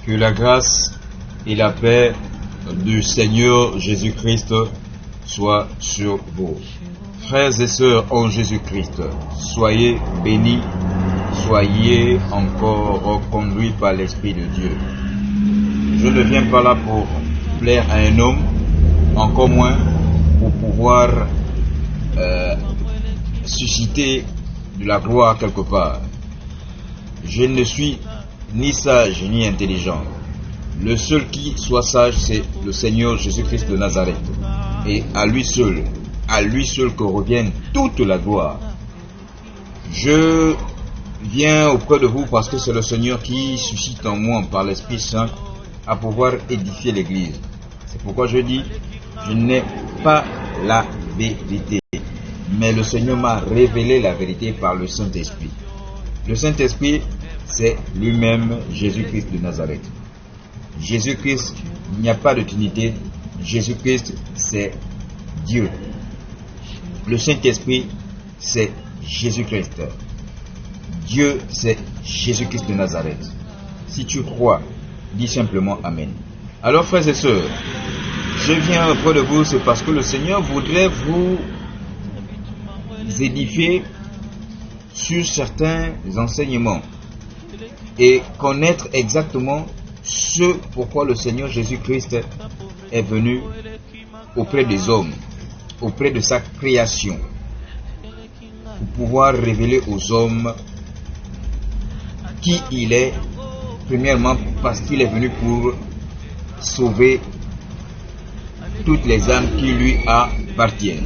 Que la grâce et la paix du Seigneur Jésus-Christ soient sur vous. Frères et sœurs en Jésus-Christ, soyez bénis, soyez encore conduits par l'Esprit de Dieu. Je ne viens pas là pour plaire à un homme, encore moins pour pouvoir susciter de la gloire quelque part. Je ne suis ni sage ni intelligent. Le seul qui soit sage, c'est le Seigneur Jésus-Christ de Nazareth. Et à lui seul que revienne toute la gloire. Je viens auprès de vous parce que c'est le Seigneur qui suscite en moi par l'Esprit Saint à pouvoir édifier l'Église. C'est pourquoi je dis, je n'ai pas la vérité, mais le Seigneur m'a révélé la vérité par le Saint-Esprit. Le Saint-Esprit, c'est lui-même Jésus-Christ de Nazareth. Jésus-Christ, il n'y a pas de trinité. Jésus-Christ, c'est Dieu. Le Saint-Esprit, c'est Jésus-Christ. Dieu, c'est Jésus-Christ de Nazareth. Si tu crois, dis simplement Amen. Alors, frères et sœurs, je viens auprès de vous, c'est parce que le Seigneur voudrait vous édifier sur certains enseignements et connaître exactement ce pourquoi le Seigneur Jésus-Christ est venu auprès des hommes, auprès de sa création, pour pouvoir révéler aux hommes qui il est, premièrement parce qu'il est venu pour sauver toutes les âmes qui lui appartiennent.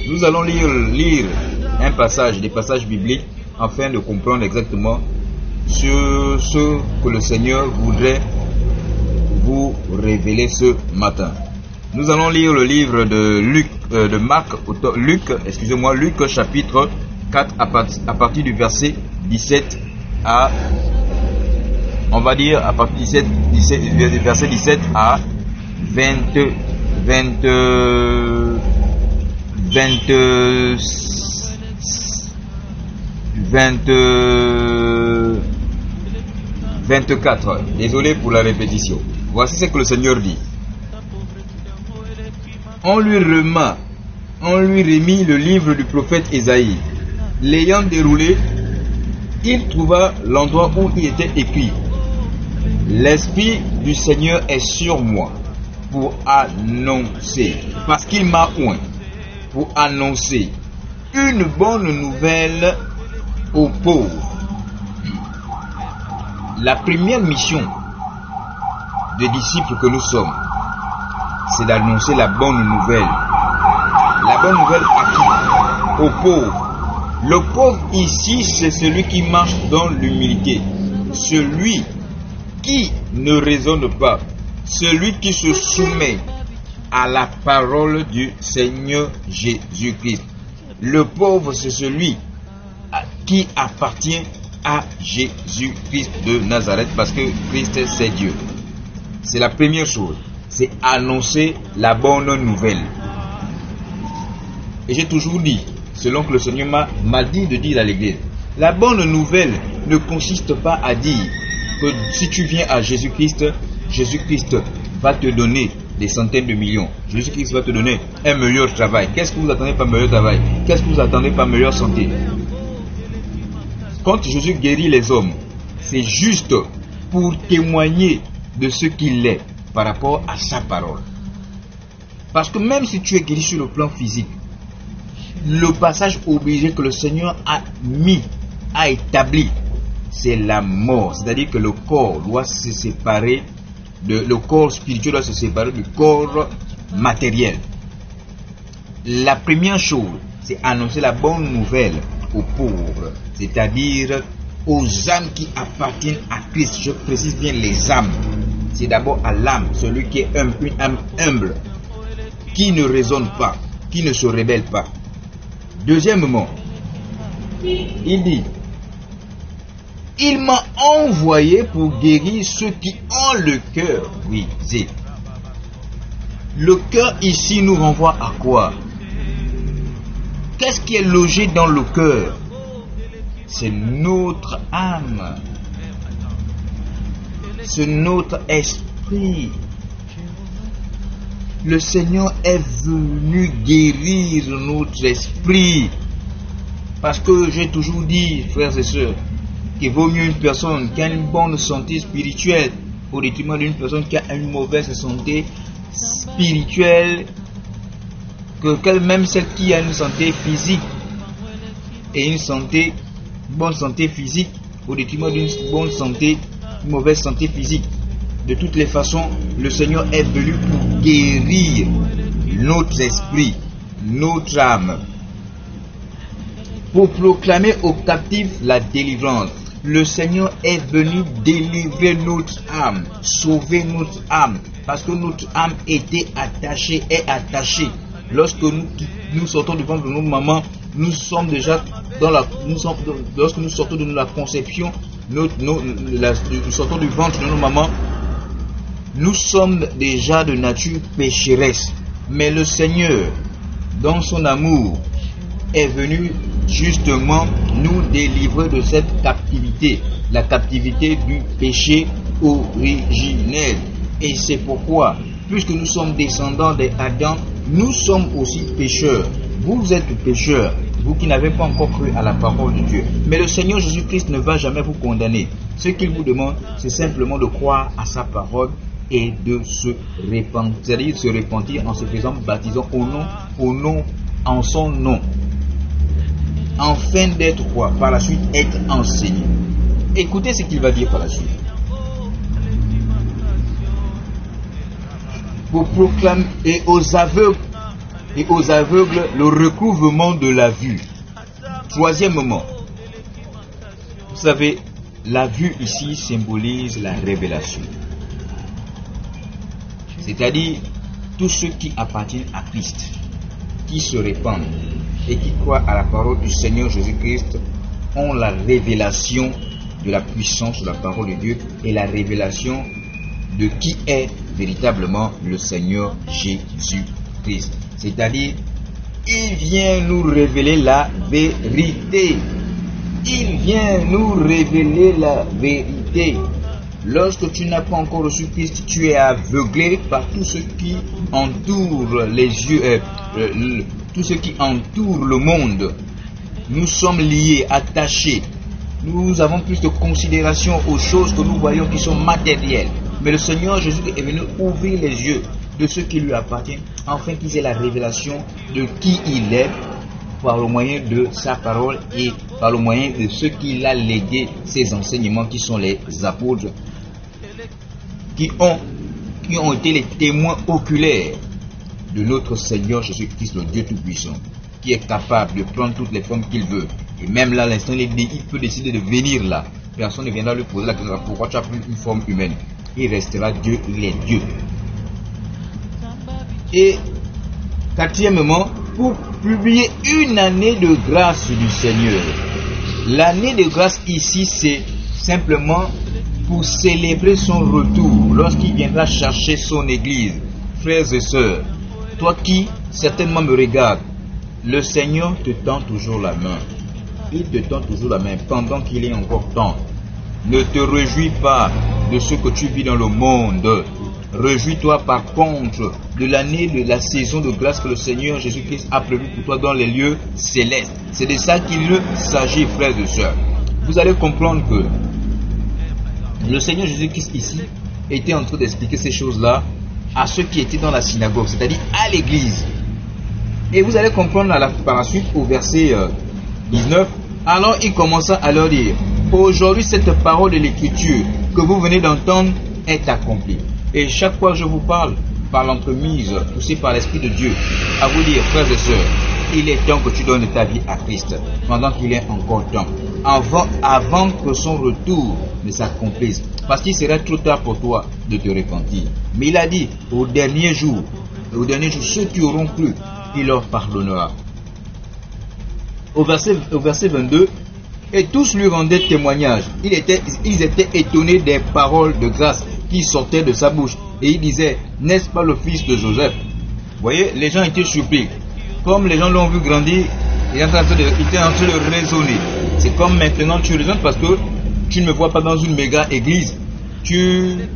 Nous allons lire un passage, des passages bibliques, afin de comprendre exactement sur ce que le Seigneur voudrait vous révéler ce matin. Nous allons lire le livre de Luc chapitre 4 à partir du verset 17 à, on va dire à partir du verset 17 à 24. Désolé pour la répétition. Voici ce que le Seigneur dit. On lui remit le livre du prophète Ésaïe. L'ayant déroulé, il trouva l'endroit où il était écrit: L'Esprit du Seigneur est sur moi pour annoncer, parce qu'il m'a oint, pour annoncer une bonne nouvelle aux pauvres. La première mission des disciples que nous sommes, c'est d'annoncer la bonne nouvelle. La bonne nouvelle à qui? Aux pauvres. Le pauvre ici, c'est celui qui marche dans l'humilité, celui qui ne raisonne pas, celui qui se soumet à la parole du Seigneur Jésus-Christ. Le pauvre, c'est celui qui appartient à Jésus-Christ de Nazareth, parce que Christ, c'est Dieu. C'est la première chose, c'est annoncer la bonne nouvelle. Et j'ai toujours dit, selon que le Seigneur m'a dit de dire à l'Église, la bonne nouvelle ne consiste pas à dire que si tu viens à Jésus-Christ, Jésus-Christ va te donner des centaines de millions. Jésus-Christ va te donner un meilleur travail. Qu'est-ce que vous attendez par meilleur travail? Qu'est-ce que vous attendez par meilleure santé? Quand Jésus guérit les hommes, c'est juste pour témoigner de ce qu'il est par rapport à sa parole. Parce que même si tu es guéri sur le plan physique, le passage obligé que le Seigneur a établi, c'est la mort. C'est-à-dire que le corps doit se séparer, le corps spirituel doit se séparer du corps matériel. La première chose, c'est annoncer la bonne nouvelle aux pauvres, c'est-à-dire aux âmes qui appartiennent à Christ. Je précise bien les âmes. C'est d'abord à l'âme, celui qui est une âme humble, qui ne raisonne pas, qui ne se rebelle pas. Deuxièmement, il dit: il m'a envoyé pour guérir ceux qui ont le cœur brisé. Le cœur ici nous renvoie à quoi? Qu'est-ce qui est logé dans le cœur? C'est notre âme. c'est notre esprit. Le Seigneur est venu guérir notre esprit. Parce que j'ai toujours dit, frères et sœurs, qu'il vaut mieux une personne qui a une bonne santé spirituelle au détriment d'une personne qui a une mauvaise santé spirituelle que même celle qui a une santé physique et une bonne santé physique au détriment d'une mauvaise santé physique. De toutes les façons, le Seigneur est venu pour guérir notre esprit, notre âme, pour proclamer aux captifs la délivrance. Le Seigneur est venu délivrer notre âme, sauver notre âme, parce que notre âme est attachée. Lorsque nous sortons du ventre de nos mamans, nous sommes déjà lorsque nous sortons de la conception, nous sortons du ventre de nos mamans, nous sommes déjà de nature pécheresse. Mais le Seigneur, dans son amour, est venu justement nous délivrer de cette captivité, la captivité du péché originel. Et c'est pourquoi, puisque nous sommes descendants d'Adam, nous sommes aussi pécheurs. Vous êtes pécheurs, vous qui n'avez pas encore cru à la parole de Dieu. Mais le Seigneur Jésus-Christ ne va jamais vous condamner. Ce qu'il vous demande, c'est simplement de croire à sa parole et de se repentir, c'est-à-dire se repentir en se faisant baptiser en son nom, afin d'être quoi? Par la suite, être enseigné. Écoutez ce qu'il va dire par la suite. Pour proclamer aux aveugles le recouvrement de la vue. Troisièmement, vous savez, la vue ici symbolise la révélation. C'est-à-dire, tous ceux qui appartiennent à Christ, qui se répandent et qui croient à la parole du Seigneur Jésus-Christ, ont la révélation de la puissance de la parole de Dieu et la révélation de qui est véritablement le Seigneur Jésus-Christ. C'est-à-dire, il vient nous révéler la vérité. Il vient nous révéler la vérité. Lorsque tu n'as pas encore reçu Christ, tu es aveuglé par tout ce qui entoure les yeux, tout ce qui entoure le monde. Nous sommes liés, attachés. Nous avons plus de considération aux choses que nous voyons qui sont matérielles. Mais le Seigneur Jésus est venu ouvrir les yeux de ceux qui lui appartiennent, afin qu'ils aient la révélation de qui il est, par le moyen de sa parole et par le moyen de ceux qu'il a légué, ses enseignements qui sont les apôtres, qui ont été les témoins oculaires de notre Seigneur Jésus-Christ, le Dieu Tout-Puissant, qui est capable de prendre toutes les formes qu'il veut. Et même là, à l'instant, il peut décider de venir là. Personne ne viendra lui poser la question, pourquoi tu as pris une forme humaine? Il restera Dieu, il est Dieu. Et quatrièmement, pour publier une année de grâce du Seigneur. L'année de grâce ici, c'est simplement pour célébrer son retour lorsqu'il viendra chercher son église. Frères et sœurs, toi qui certainement me regardes, le Seigneur te tend toujours la main. Il te tend toujours la main pendant qu'il est encore temps. Ne te réjouis pas de ce que tu vis dans le monde. Réjouis-toi par contre de l'année de la saison de grâce que le Seigneur Jésus-Christ a prévu pour toi dans les lieux célestes. C'est de ça qu'il s'agit, frères et sœurs. Vous allez comprendre que le Seigneur Jésus-Christ ici était en train d'expliquer ces choses-là à ceux qui étaient dans la synagogue, c'est-à-dire à l'église. Et vous allez comprendre par la suite au verset 19. Alors il commença à leur dire: aujourd'hui cette parole de l'écriture que vous venez d'entendre est accomplie. Et chaque fois que je vous parle, par l'entremise poussée par l'Esprit de Dieu, à vous dire, frères et sœurs, il est temps que tu donnes ta vie à Christ, pendant qu'il est encore temps, avant que son retour ne s'accomplisse, parce qu'il serait trop tard pour toi de te repentir. Mais il a dit, au dernier jour, ceux qui auront cru, il leur pardonnera. Au verset 22, et tous lui rendaient témoignage. Ils étaient étonnés des paroles de grâce qui sortaient de sa bouche. Et ils disaient, n'est-ce pas le fils de Joseph? Vous voyez, les gens étaient surpris. Comme les gens l'ont vu grandir, ils étaient en train de raisonner. C'est comme maintenant tu raisonnes parce que tu ne me vois pas dans une méga église. Tu